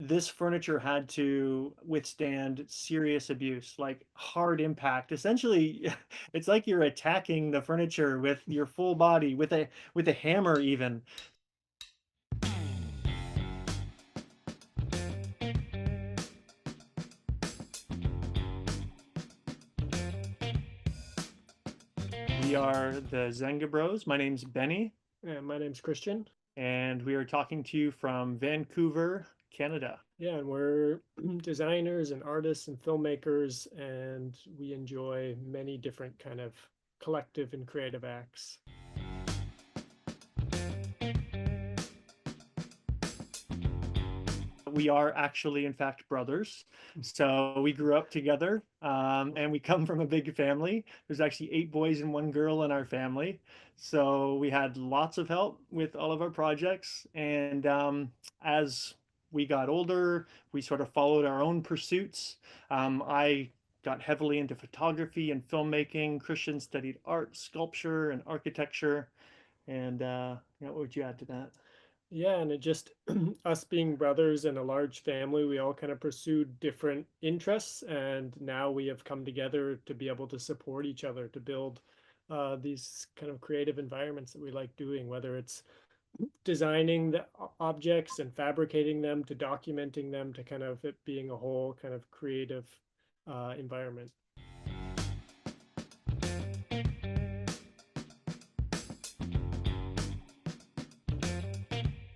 this furniture had to withstand serious abuse, like hard impact. Essentially, it's like you're attacking the furniture with your full body, with a hammer even. We are the Zenga Bros. My name's Benny, Yeah, my name's Christian. and we are talking to you from Vancouver, Canada. Yeah, and we're designers and artists and filmmakers, and we enjoy many different kind of collective and creative acts. We are actually, in fact, brothers. So we grew up together, and we come from a big family. There's actually 8 boys and 1 girl in our family. So we had lots of help with all of our projects. And as we got older, we sort of followed our own pursuits. I got heavily into photography and filmmaking. Christian studied art, sculpture, and architecture. And what would you add to that? Yeah, and it just us being brothers and a large family, we all kind of pursued different interests, and now we have come together to be able to support each other to build these kind of creative environments that we like doing, whether it's designing the objects and fabricating them to documenting them to kind of it being a whole kind of creative environment.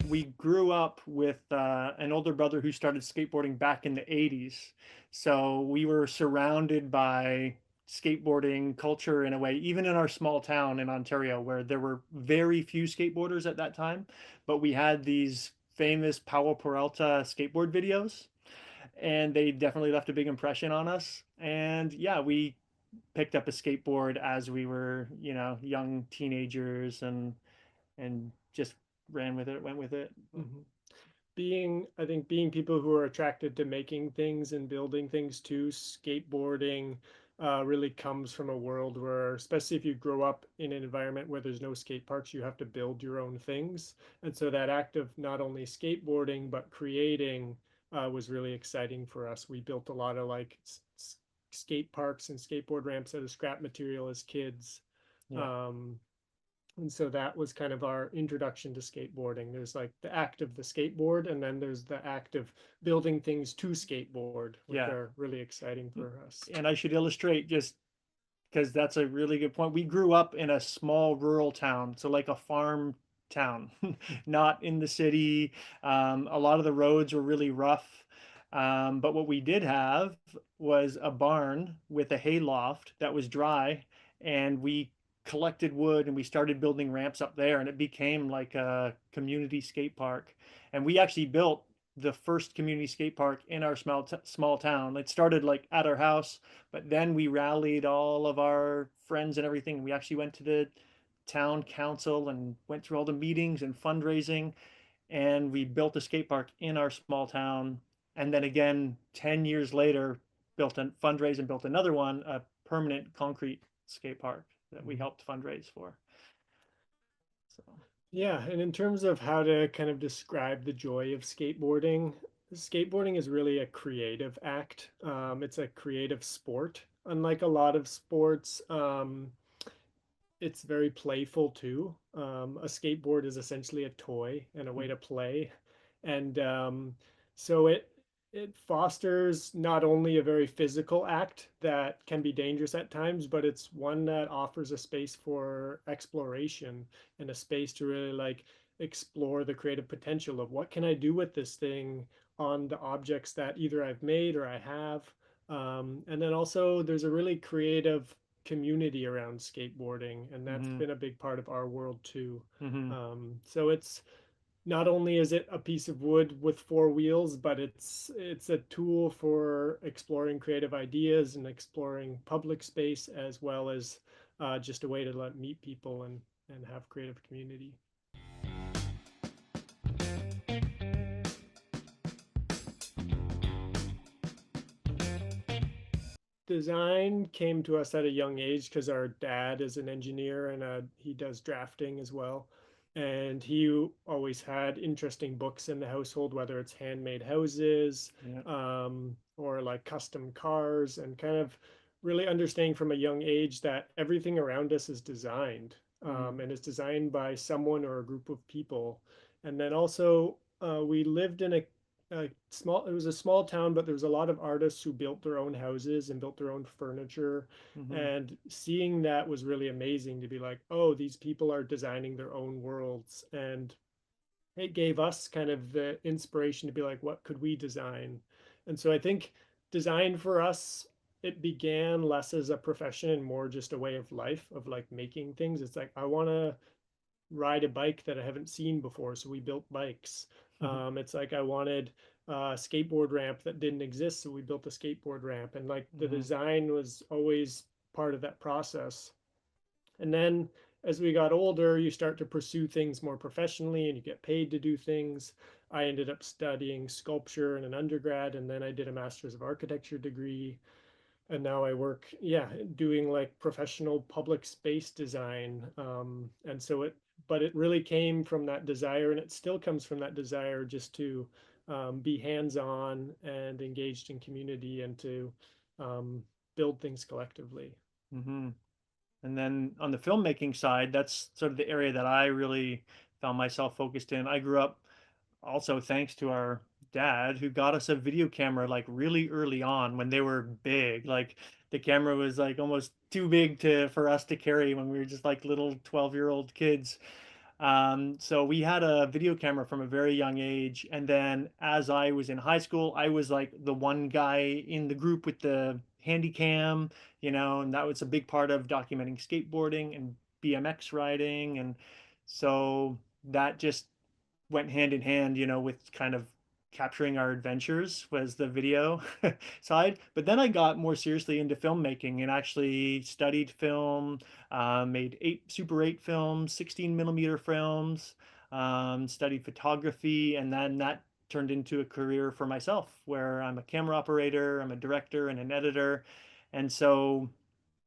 We grew up with an older brother who started skateboarding back in the 80s. So we were surrounded by skateboarding culture in a way, even in our small town in Ontario, where there were very few skateboarders at that time. But we had these famous Powell Peralta skateboard videos, and they definitely left a big impression on us. And yeah, we picked up a skateboard as we were, young teenagers and just ran with it, went with it. Mhm. Being, I think, being people who are attracted to making things and building things too, skateboarding really comes from a world where, especially if you grow up in an environment where there's no skate parks, you have to build your own things. And so that act of not only skateboarding, but creating was really exciting for us. We built a lot of like skate parks and skateboard ramps out of scrap material as kids. Yeah. Um, and so that was kind of our introduction to skateboarding. There's like the act of the skateboard, and then there's the act of building things to skateboard, which Yeah. are really exciting for us. And I should illustrate just because that's a really good point. We grew up in a small rural town, so like a farm town, not in the city. A lot of the roads were really rough. But what we did have was a barn with a hay loft that was dry, and we collected wood and we started building ramps up there, and it became like a community skate park. And we actually built the first community skate park in our small town. It started like at our house, but then we rallied all of our friends and everything. We actually went to the town council and went through all the meetings and fundraising, and we built a skate park in our small town. And then again, 10 years later, built a fundraise and built another one, a permanent concrete skate park that we Mhm. helped fundraise for. So, Yeah, and in terms of how to kind of describe the joy of skateboarding, skateboarding is really a creative act. It's a creative sport. Unlike a lot of sports, it's very playful too. A skateboard is essentially a toy and a way to play, and so it fosters not only a very physical act that can be dangerous at times, but it's one that offers a space for exploration and a space to really like explore the creative potential of what can I do with this thing on the objects that either I've made or I have. And then also there's a really creative community around skateboarding, and that's mm-hmm, been a big part of our world too. mm-hmm. So it's not only is it a piece of wood with 4 wheels, but it's a tool for exploring creative ideas and exploring public space as well as just a way to let meet people and have creative community. Design came to us at a young age because our dad is an engineer and he does drafting as well. and he always had interesting books in the household, whether it's handmade houses, Yeah. or like custom cars, and kind of really understanding from a young age that everything around us is designed, Mm-hmm. and is designed by someone or a group of people. And then also, we lived in a small, it was a small town, but there was a lot of artists who built their own houses and built their own furniture, Mm-hmm. and seeing that was really amazing to be like, oh, these people are designing their own worlds. And it gave us kind of the inspiration to be like, what could we design? And so I think design for us, it began less as a profession and more just a way of life, of like making things. It's like, I want to ride a bike that I haven't seen before. So we built bikes. It's like I wanted a skateboard ramp that didn't exist. So we built a skateboard ramp. And like the Mm-hmm. design was always part of that process. And then as we got older, you start to pursue things more professionally and you get paid to do things. I ended up studying sculpture in an undergrad, and then I did a master's of architecture degree. And now I work, yeah, doing like professional public space design. And so but it really came from that desire, and it still comes from that desire just to be hands-on and engaged in community, and to um, build things collectively. Mm-hmm. And then on the filmmaking side, that's sort of the area that I really found myself focused in. I grew up also thanks to our dad who got us a video camera like really early on when they were big. Like the camera was like almost too big to for us to carry when we were just like little 12-year-old kids. So we had a video camera from a very young age. And then as I was in high school, I was like the one guy in the group with the handy cam, and that was a big part of documenting skateboarding and BMX riding. And so that just went hand in hand, with kind of capturing our adventures was the video side. But then I got more seriously into filmmaking and actually studied film, made Super 8 films, 16 millimeter films, studied photography, and then that turned into a career for myself where I'm a camera operator, I'm a director and an editor. And so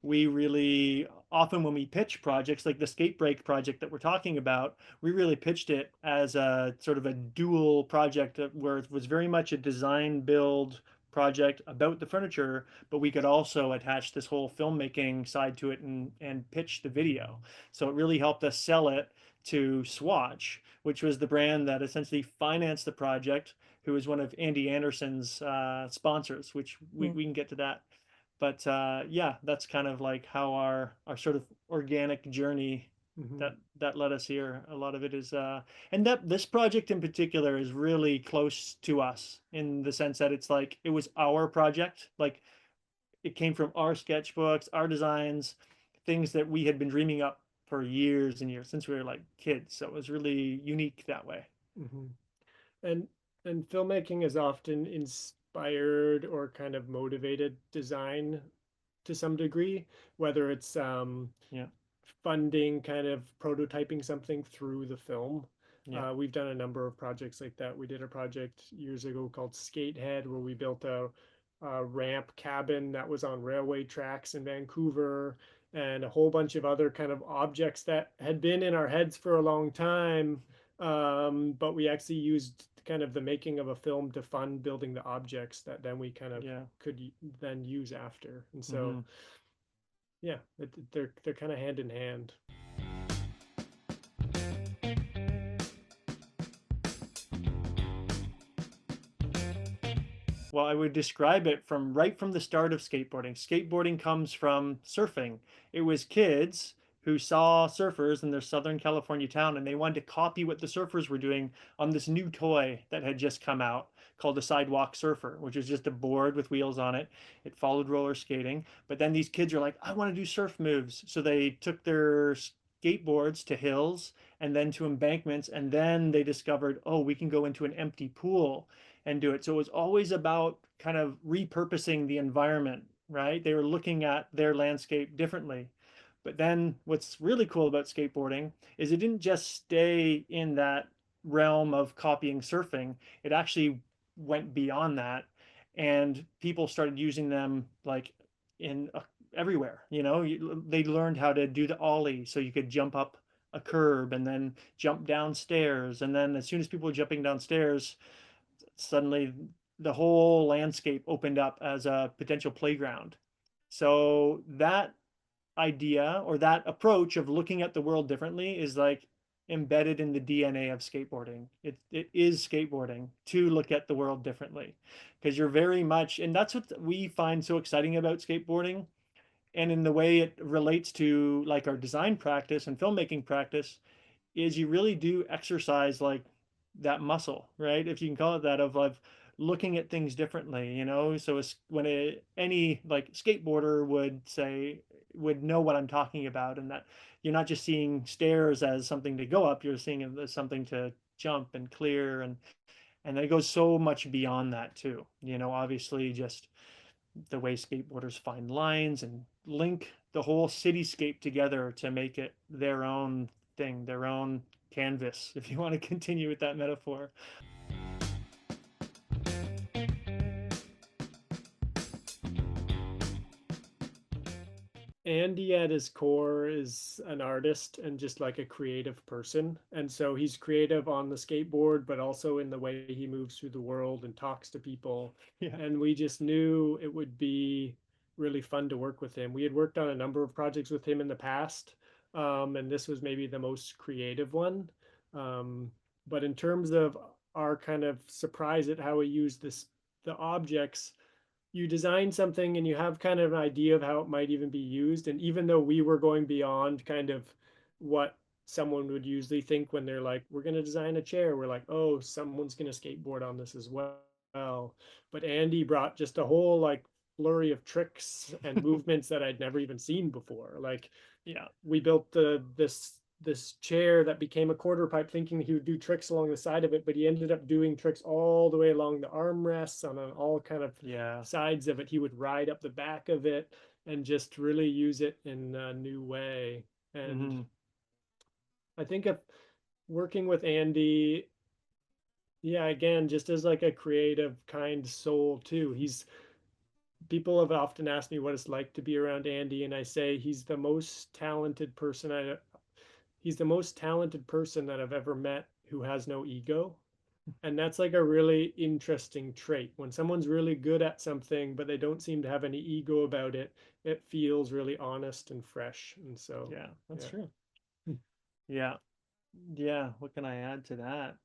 we really often when we pitch projects like the skate break project that we're talking about, we really pitched it as a sort of a dual project where it was very much a design build project about the furniture, but we could also attach this whole filmmaking side to it and pitch the video. So it really helped us sell it to Swatch, which was the brand that essentially financed the project, who was one of Andy Anderson's sponsors, which we can get to that. But yeah, that's kind of like how our sort of organic journey Hmm. that led us here. A lot of it is and that this project in particular is really close to us in the sense that it's like it was our project. Like it came from our sketchbooks, our designs, things that we had been dreaming up for years and years since we were like kids. So it was really unique that way. Hmm. And filmmaking is often inspired or kind of motivated design to some degree, whether it's Yeah, funding, kind of prototyping something through the film. yeah, We've done a number of projects like that. We did a project years ago called Skatehead, where we built a ramp cabin that was on railway tracks in Vancouver, and a whole bunch of other kind of objects that had been in our heads for a long time. But we actually used kind of the making of a film to fund building the objects that then we kind of yeah. could then use after. And so, Hmm. yeah, they're kind of hand in hand. Well, I would describe it from right from the start of skateboarding. Skateboarding comes from surfing. It was kids who saw surfers in their Southern California town and they wanted to copy what the surfers were doing on this new toy that had just come out called a sidewalk surfer, which was just a board with wheels on it. It followed roller skating. But then these kids are like, I want to do surf moves. So they took their skateboards to hills and then to embankments. And then they discovered, oh, we can go into an empty pool and do it. So it was always about kind of repurposing the environment, right? They were looking at their landscape differently. But then what's really cool about skateboarding is it didn't just stay in that realm of copying surfing. It actually went beyond that. And people started using them like in everywhere. They learned how to do the ollie so you could jump up a curb and then jump downstairs. And then as soon as people were jumping downstairs, suddenly the whole landscape opened up as a potential playground. So that idea or that approach of looking at the world differently is like embedded in the DNA of skateboarding. It is skateboarding to look at the world differently because you're very much, and that's what we find so exciting about skateboarding and in the way it relates to like our design practice and filmmaking practice is you really do exercise like that muscle, right? If you can call it that, of looking at things differently, you know? So it's when any like skateboarder would say, would know what I'm talking about, and that you're not just seeing stairs as something to go up, you're seeing it as something to jump and clear, and it goes so much beyond that too. You know, obviously just the way skateboarders find lines and link the whole cityscape together to make it their own thing, their own canvas, if you want to continue with that metaphor. Andy at his core is an artist and just like a creative person. And so he's creative on the skateboard, but also in the way he moves through the world and talks to people. Yeah. And we just knew it would be really fun to work with him. We had worked on a number of projects with him in the past, and this was maybe the most creative one. Um, but in terms of our kind of surprise at how he used the objects, you design something and you have kind of an idea of how it might even be used. And even though we were going beyond kind of what someone would usually think when they're like, we're going to design a chair, we're like, oh, someone's going to skateboard on this as well. But Andy brought just a whole like flurry of tricks and movements that I'd never even seen before. Like Yeah. we built this chair that became a quarter pipe thinking he would do tricks along the side of it, but he ended up doing tricks all the way along the armrests on all kind of Yeah. sides of it. He would ride up the back of it and just really use it in a new way. And Mm-hmm. I think of working with Andy, yeah, again, just as like a creative, kind soul too. He's People have often asked me what it's like to be around Andy, and I say he's the most talented person that I've ever met who has no ego. And that's like a really interesting trait. When someone's really good at something, but they don't seem to have any ego about it, it feels really honest and fresh. And so, Yeah, that's yeah. true. Yeah. Yeah, what can I add to that?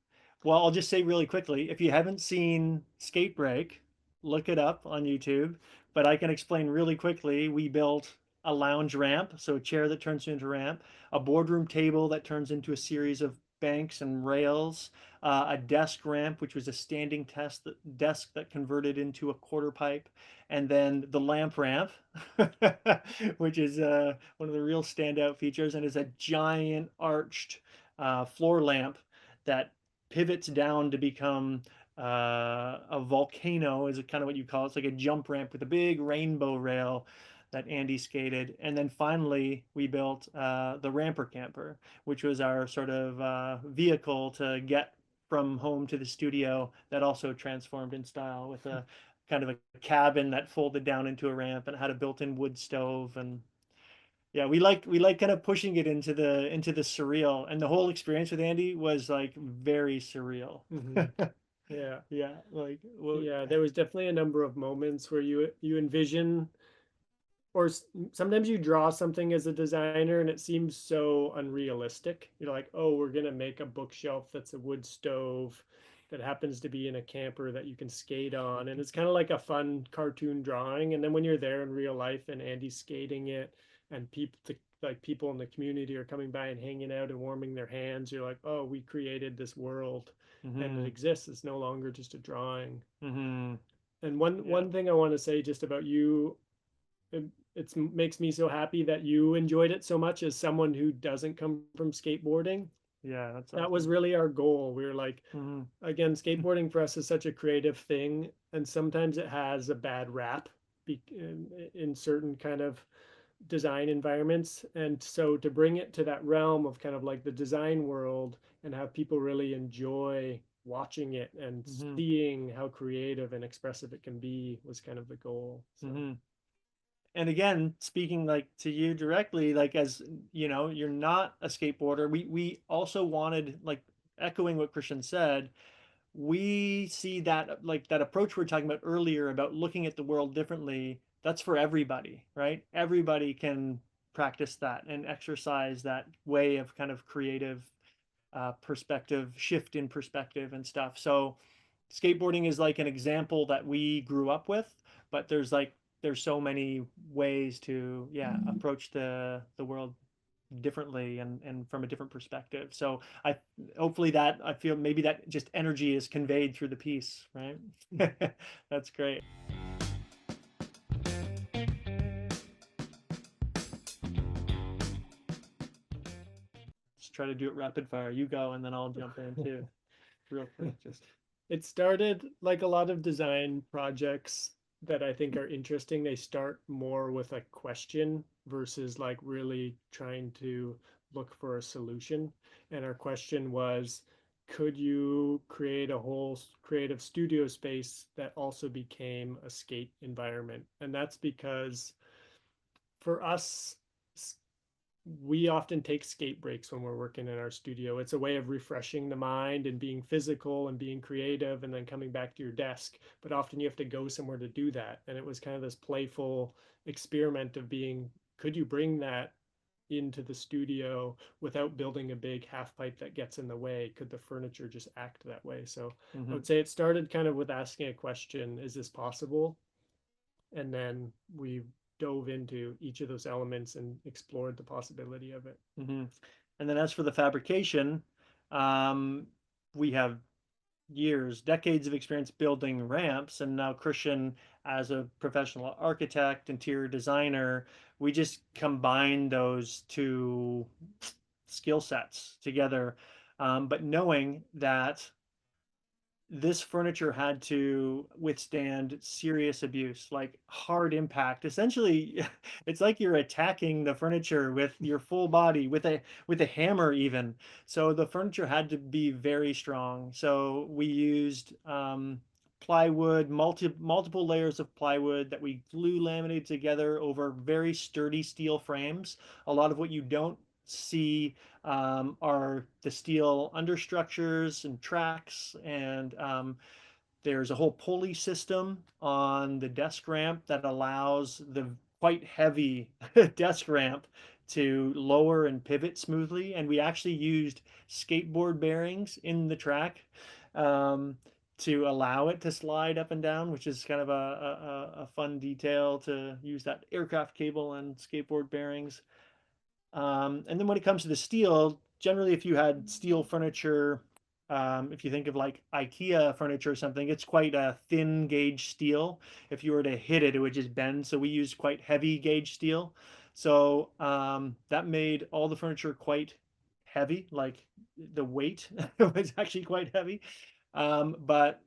Well, I'll just say really quickly, if you haven't seen Skate Break, look it up on YouTube. But I can explain really quickly. We built a lounge ramp, so a chair that turns into a ramp, a boardroom table that turns into a series of banks and rails, a desk ramp, which was a standing desk that converted into a quarter pipe, and then the lamp ramp, which is one of the real standout features, and is a giant arched floor lamp that pivots down to become a volcano, is kind of what you call it. It's like a jump ramp with a big rainbow rail that Andy skated. And then finally, we built the Ramper Camper, which was our sort of vehicle to get from home to the studio that also transformed in style with a kind of a cabin that folded down into a ramp and had a built-in wood stove. And yeah, we like kind of pushing it into the surreal, and the whole experience with Andy was like very surreal. Hmm. Yeah. Yeah, like well, Yeah. There was definitely a number of moments where you envision, or sometimes you draw something as a designer and it seems so unrealistic. You're like, oh, we're going to make a bookshelf that's a wood stove that happens to be in a camper that you can skate on. And it's kind of like a fun cartoon drawing. And then when you're there in real life and Andy's skating it and people in the community are coming by and hanging out and warming their hands, you're like, oh, we created this world and it hmm exists. It's no longer just a drawing. hmm And one yeah, one thing I want to say just about you, it makes me so happy that you enjoyed it so much as someone who doesn't come from skateboarding. yeah, that's That was awesome. really our goal. We were like, hmm again, skateboarding for us is such a creative thing, and sometimes it has a bad rap in certain kind of design environments. And so to bring it to that realm of kind of like the design world and have people really enjoy watching it and hmm seeing how creative and expressive it can be was kind of the goal. So hmm and again, speaking like to you directly, like as you know, you're not a skateboarder. We also wanted, like echoing what Christian said, we see that like that approach we are talking about earlier about looking at the world differently. That's for everybody, right? Everybody can practice that and exercise that way of kind of creative perspective, shift in perspective and stuff. So skateboarding is like an example that we grew up with, but there's so many ways to approach the world differently and from a different perspective. So I hopefully that I feel maybe that just energy is conveyed through the piece, right? That's great. Let's try to do it rapid fire. You go and then I'll jump in too, real quick. Just It started like a lot of design projects that I think are interesting. They start more with a question versus like really trying to look for a solution. And our question was, could you create a whole creative studio space that also became a skate environment? And that's because for us, we often take skate breaks when we're working in our studio. It's a way of refreshing the mind and being physical and being creative and then coming back to your desk. But often you have to go somewhere to do that. And it was kind of this playful experiment of being, could you bring that into the studio without building a big half pipe that gets in the way? Could the furniture just act that way? So I mhm, would say it started kind of with asking a question, is this possible? And then we dove into each of those elements and explored the possibility of it. mhm. And then as for the fabrication, um, we have decades of experience building ramps, and now Christian, as a professional architect, interior designer, we just combine those two skill sets together. But knowing that this furniture had to withstand serious abuse, like hard impact. Essentially, it's like you're attacking the furniture with your full body, with a hammer even. So the furniture had to be very strong. So we used plywood, multiple layers of plywood that we glue laminated together over very sturdy steel frames. A lot of what you don't see are the steel understructures and tracks, and there's a whole pulley system on the desk ramp that allows the quite heavy desk ramp to lower and pivot smoothly. And we actually used skateboard bearings in the track um, to allow it to slide up and down, which is kind of a fun detail to use that aircraft cable and skateboard bearings. And then when it comes to the steel, generally, if you had steel furniture, if you think of like IKEA furniture or something, it's quite a thin gauge steel. If you were to hit it, it would just bend. So we use quite heavy gauge steel. So that made all the furniture quite heavy, like the weight was actually quite heavy. But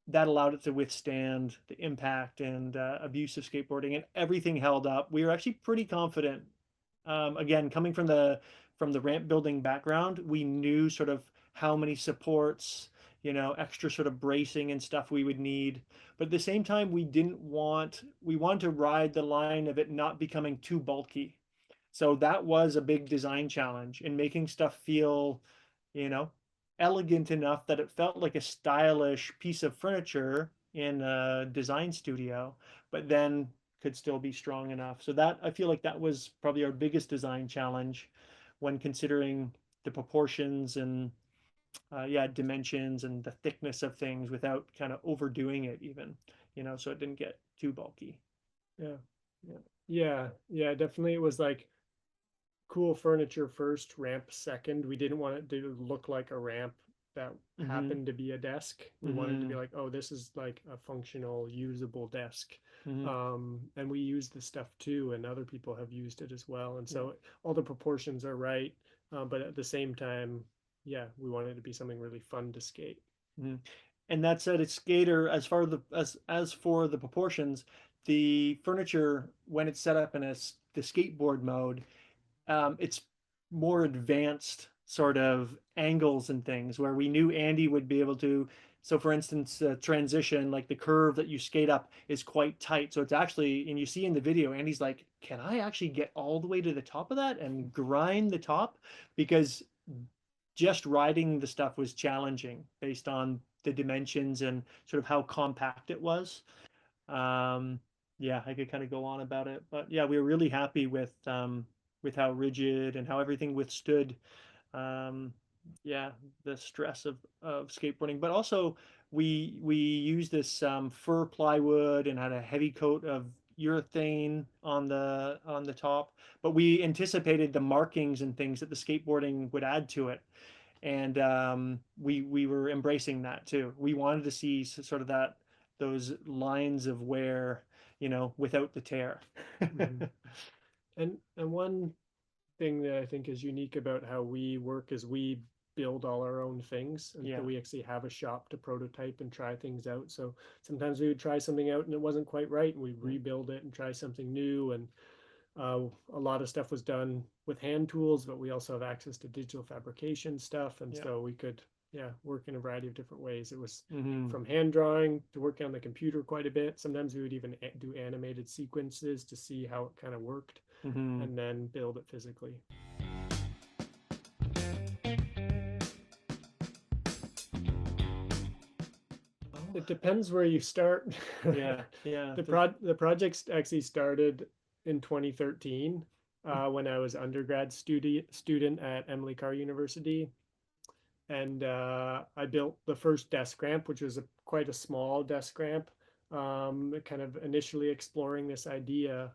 that allowed it to withstand the impact and abuse of skateboarding, and everything held up. We were actually pretty confident again, coming from the ramp building background, we knew sort of how many supports, extra sort of bracing and stuff we would need. But at the same time, we wanted to ride the line of it not becoming too bulky. So that was a big design challenge in making stuff feel, you know, elegant enough that it felt like a stylish piece of furniture in a design studio, but then could still be strong enough. So that I feel like that was probably our biggest design challenge when considering the proportions and dimensions and the thickness of things without kind of overdoing it even, so it didn't get too bulky. Yeah. Yeah. Yeah. Definitely. It was like cool furniture first, ramp second. We didn't want it to look like a ramp that Mm-hmm. happened to be a desk. We wanted to be Mm-hmm. like, oh, this is like a functional, usable desk. Mm-hmm. And we use the stuff too, and other people have used it as well. And Yeah. so all the proportions are right. But at the same time, yeah, we wanted it to be something really fun to skate. Mm-hmm. And that said, it's skater as for the proportions, the furniture when it's set up in the skateboard mode, it's more advanced sort of angles and things where we knew Andy would be able to So for instance, transition, like the curve that you skate up is quite tight. So it's actually, and you see in the video, Andy's like, can I actually get all the way to the top of that and grind the top? Because just riding the stuff was challenging based on the dimensions and sort of how compact it was. Um, yeah, I could kind of go on about it, but yeah, we were really happy with how rigid and how everything withstood um, yeah, the stress of skateboarding. But also we used this fir plywood and had a heavy coat of urethane on the top. But we anticipated the markings and things that the skateboarding would add to it, and we were embracing that too. We wanted to see sort of that those lines of wear, without the tear. Mhm. And one thing that I think is unique about how we work is we build all our own things, and Yeah. so we actually have a shop to prototype and try things out. So sometimes we would try something out and it wasn't quite right, and we'd Yeah. rebuild it and try something new. And a lot of stuff was done with hand tools, but we also have access to digital fabrication stuff, and Yeah. so we could, yeah, work in a variety of different ways. It was Hmm. from hand drawing to working on the computer quite a bit. Sometimes we would even do animated sequences to see how it kind of worked, Hmm. and then build it physically. Oh, It depends where you start. yeah, yeah. The project actually started in 2013, when I was undergrad student at Emily Carr University, and I built the first desk ramp, which was quite a small desk ramp, kind of initially exploring this idea.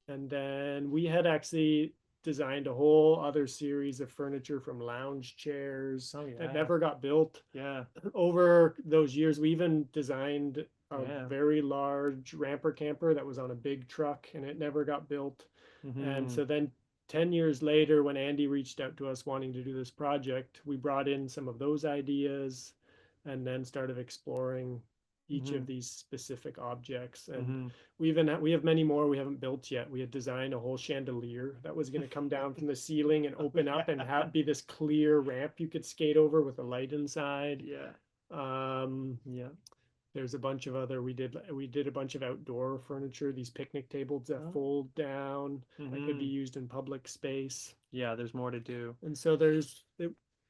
And then we had actually designed a whole other series of furniture, from lounge chairs Oh that yeah, never got built. yeah, Over those years, we even designed a yeah. very large ramper camper that was on a big truck, and it never got built. And Hmm. so then 10 years later, when Andy reached out to us wanting to do this project, we brought in some of those ideas and then started exploring each Hmm. of these specific objects. And Hmm. we have many more we haven't built yet. We had designed a whole chandelier that was going to come down from the ceiling and Oh open up and yeah, be this clear ramp you could skate over with a light inside. yeah, Um, yeah. there's a bunch of other we did a bunch of outdoor furniture, these picnic tables that Oh. fold down that could be Hmm. used in public space. Yeah, there's more to do. And so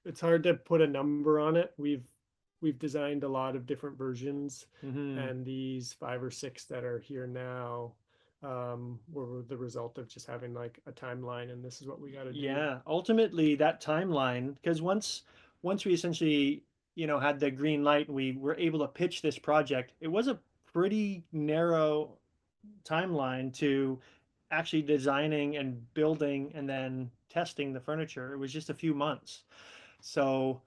it's hard to put a number on it. We've designed a lot of different versions, Hmm. and these five or six that are here now, were the result of just having like a timeline, and this is what we got to do. Yeah, ultimately that timeline, because once we essentially, had the green light and we were able to pitch this project, it was a pretty narrow timeline to actually designing and building and then testing the furniture. It was just a few months. So,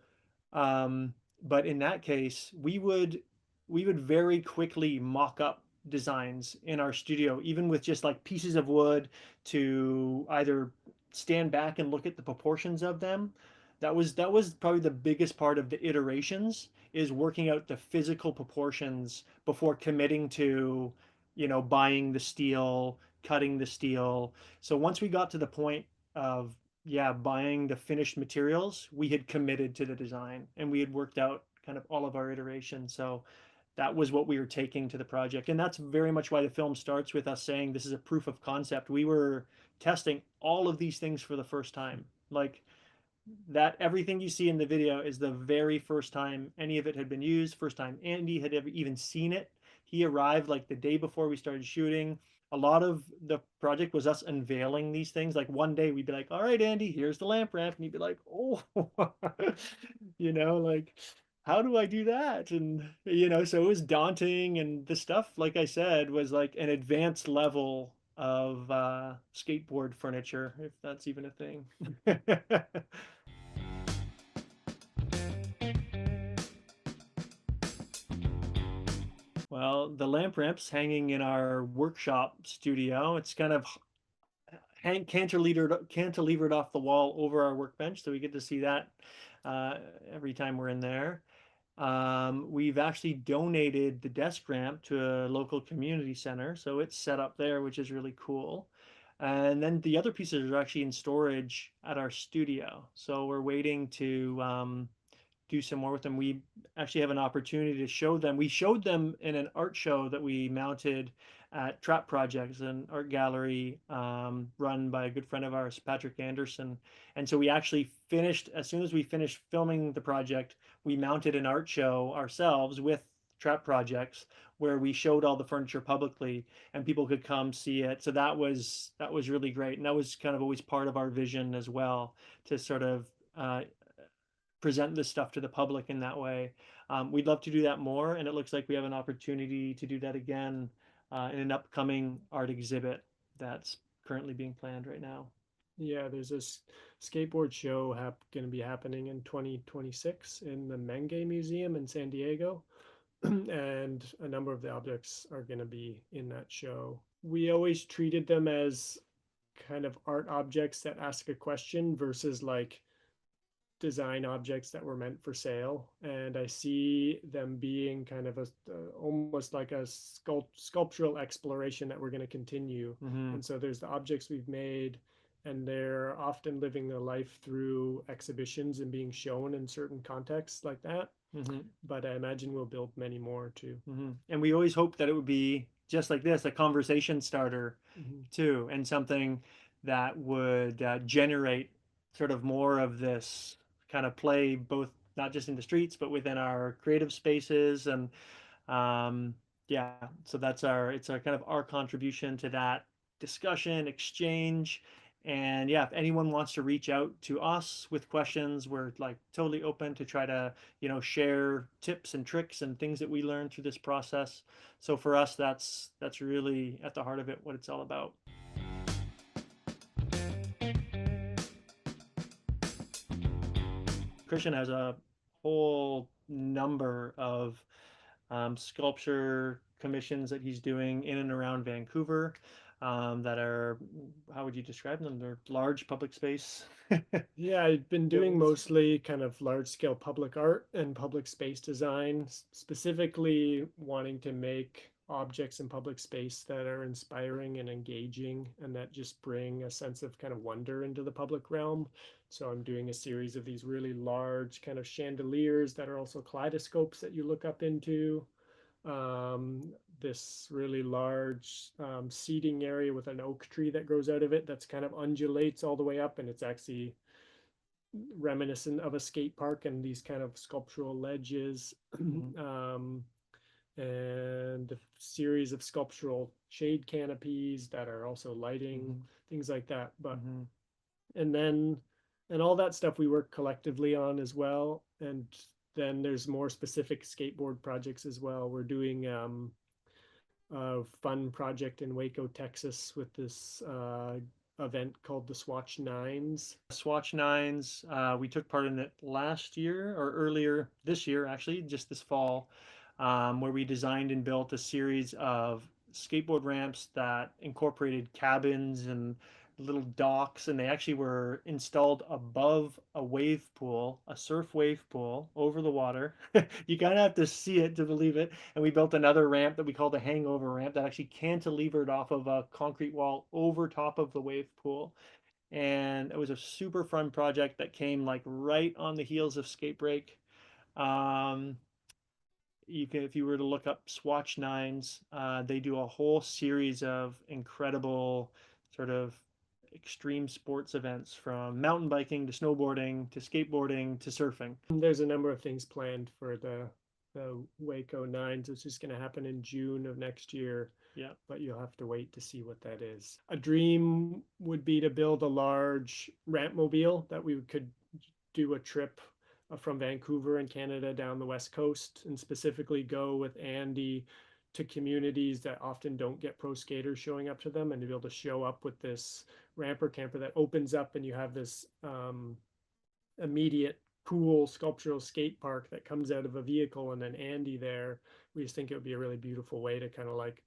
um, but in that case, we would very quickly mock up designs in our studio, even with just like pieces of wood to either stand back and look at the proportions of them. That was probably the biggest part of the iterations is working out the physical proportions before committing to, buying the steel, cutting the steel. So once we got to the point of yeah, buying the finished materials, we had committed to the design and we had worked out kind of all of our iterations. So that was what we were taking to the project. And that's very much why the film starts with us saying this is a proof of concept. We were testing all of these things for the first time. Like that everything you see in the video is the very first time any of it had been used, first time Andy had ever even seen it. He arrived like the day before we started shooting. A lot of the project was us unveiling these things. Like one day we'd be like, all right, Andy, here's the lamp ramp. And he'd be like, oh, like, how do I do that? And, so it was daunting. And the stuff, like I said, was like an advanced level of skateboard furniture, if that's even a thing. Well, the lamp ramp's hanging in our workshop studio. It's kind of cantilevered off the wall over our workbench, so we get to see that uh, every time we're in there. We've actually donated the desk ramp to a local community center, so it's set up there, which is really cool. And then the other pieces are actually in storage at our studio. So we're waiting do some more with them. We actually have an opportunity to show them. We showed them in an art show that we mounted at Trap Projects, an art gallery run by a good friend of ours, Patrick Anderson. And so we actually finished, as soon as we finished filming the project, we mounted an art show ourselves with Trap Projects where we showed all the furniture publicly and people could come see it. So that was really great. And that was kind of always part of our vision as well, to sort of present this stuff to the public in that way. We'd love to do that more, and it looks like we have an opportunity to do that again in an upcoming art exhibit that's currently being planned right now. Yeah, there's this skateboard show going to be happening in 2026 in the Menge Museum in San Diego. And a number of the objects are going to be in that show. We always treated them as kind of art objects that ask a question versus like design objects that were meant for sale. And I see them being kind of a almost like a sculptural exploration that we're going to continue. Mm-hmm. And so there's the objects we've made, and they're often living their life through exhibitions and being shown in certain contexts like that. Mm-hmm. But I imagine we'll build many more too. Mm-hmm. And we always hoped that it would be just like this, a conversation starter Mm-hmm. too, and something that would generate sort of more of this kind of play, both not just in the streets, but within our creative spaces. And um, yeah, so it's our kind of our contribution to that discussion, exchange. And yeah, if anyone wants to reach out to us with questions, we're like totally open to try to, share tips and tricks and things that we learned through this process. So for us, that's really at the heart of it, what it's all about. Christian has a whole number of sculpture commissions that he's doing in and around Vancouver that are, how would you describe them? They're large public space Yeah, I've been doing builds. mostly kind of large scale public art and public space design, specifically wanting to make objects in public space that are inspiring and engaging and that just bring a sense of kind of wonder into the public realm. So I'm doing a series of these really large kind of chandeliers that are also kaleidoscopes that you look up into. Um, this really large seating area with an oak tree that grows out of it that's kind of undulates all the way up, and it's actually reminiscent of a skate park and these kind of sculptural ledges. Mm-hmm. um, and a series of sculptural shade canopies that are also lighting, Mm-hmm. things like that. But Mm-hmm. and then and all that stuff we work collectively on as well. And then there's more specific skateboard projects as well. We're doing a fun project in Waco, Texas, with this event called the Swatch Nines. Swatch Nines, we took part in it last year or earlier this year, actually, just this fall, where we designed and built a series of skateboard ramps that incorporated cabins and little docks, and they actually were installed above a wave pool, a surf wave pool over the water. You kind of have to see it to believe it. And we built another ramp that we called the hangover ramp that actually cantilevered off of a concrete wall over top of the wave pool. And it was a super fun project that came like right on the heels of Skate Break. Um, you can, if you were to look up Swatch Nines, they do a whole series of incredible sort of extreme sports events, from mountain biking to snowboarding to skateboarding to surfing. There's a number of things planned for the Waco Nines, which is going to happen in June of next year, Yeah. but you'll have to wait to see what that is. A dream would be to build a large ramp mobile that we could do a trip from Vancouver in Canada down the West Coast, and specifically go with Andy to communities that often don't get pro skaters showing up to them, and to be able to show up with this ramper camper that opens up and you have this immediate cool sculptural skate park that comes out of a vehicle and then Andy there. We just think it would be a really beautiful way to kind of like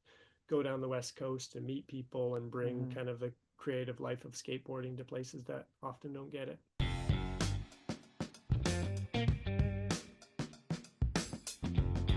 go down the West Coast and meet people and bring Mm-hmm. kind of the creative life of skateboarding to places that often don't get it.